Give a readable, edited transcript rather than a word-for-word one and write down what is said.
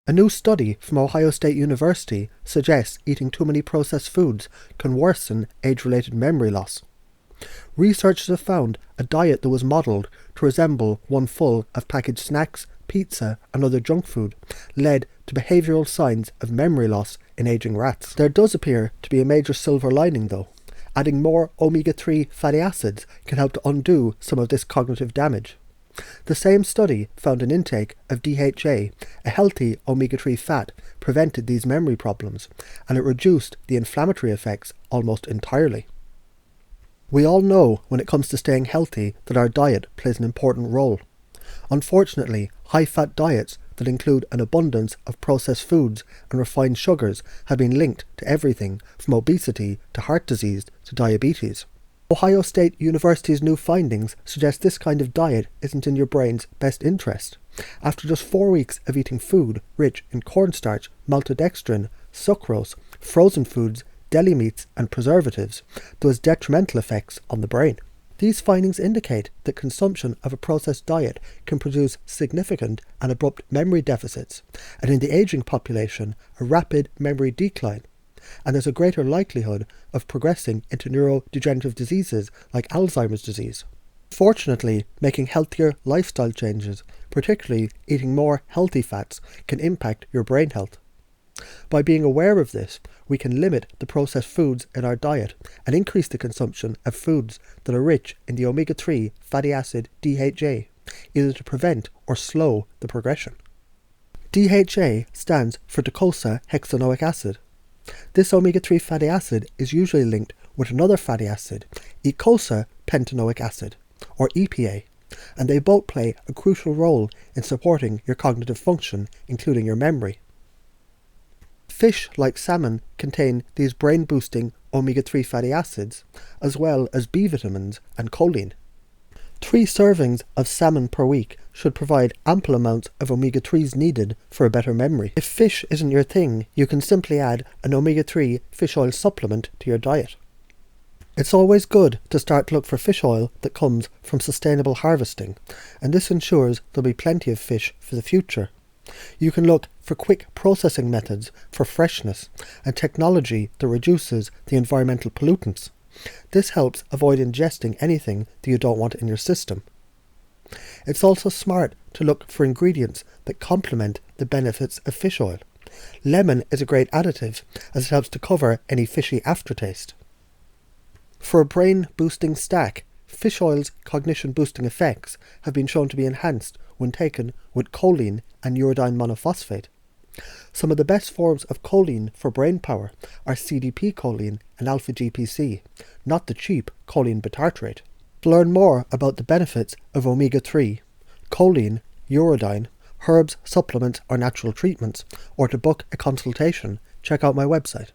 A new study from Ohio State University suggests eating too many processed foods can worsen age-related memory loss. Researchers have found a diet that was modelled to resemble one full of packaged snacks, pizza and other junk food led to behavioural signs of memory loss in ageing rats. There does appear to be a major silver lining though. Adding more omega-3 fatty acids can help to undo some of this cognitive damage. The same study found an intake of DHA, a healthy omega-3 fat, prevented these memory problems, and it reduced the inflammatory effects almost entirely. We all know when it comes to staying healthy that our diet plays an important role. Unfortunately, high-fat diets that include an abundance of processed foods and refined sugars have been linked to everything from obesity to heart disease to diabetes. Ohio State University's new findings suggest this kind of diet isn't in your brain's best interest. After just 4 weeks of eating food rich in cornstarch, maltodextrin, sucrose, frozen foods, deli meats and preservatives, there was detrimental effects on the brain. These findings indicate that consumption of a processed diet can produce significant and abrupt memory deficits, and in the aging population, a rapid memory decline, and there's a greater likelihood of progressing into neurodegenerative diseases like Alzheimer's disease. Fortunately, making healthier lifestyle changes, particularly eating more healthy fats, can impact your brain health. By being aware of this, we can limit the processed foods in our diet and increase the consumption of foods that are rich in the omega-3 fatty acid DHA, either to prevent or slow the progression. DHA stands for docosahexaenoic acid. This omega-3 fatty acid is usually linked with another fatty acid, eicosapentaenoic acid, or EPA, and they both play a crucial role in supporting your cognitive function, including your memory. Fish like salmon contain these brain-boosting omega-3 fatty acids, as well as B vitamins and choline. 3 servings of salmon per week should provide ample amounts of omega-3s needed for a better memory. If fish isn't your thing, you can simply add an omega-3 fish oil supplement to your diet. It's always good to start to look for fish oil that comes from sustainable harvesting, and this ensures there'll be plenty of fish for the future. You can look for quick processing methods for freshness and technology that reduces the environmental pollutants. This helps avoid ingesting anything that you don't want in your system. It's also smart to look for ingredients that complement the benefits of fish oil. Lemon is a great additive as it helps to cover any fishy aftertaste. For a brain-boosting stack, fish oil's cognition-boosting effects have been shown to be enhanced when taken with choline and uridine monophosphate. Some of the best forms of choline for brain power are CDP choline and alpha-GPC, not the cheap choline bitartrate. To learn more about the benefits of omega-3, choline, uridine, herbs, supplements or natural treatments, or to book a consultation, check out my website.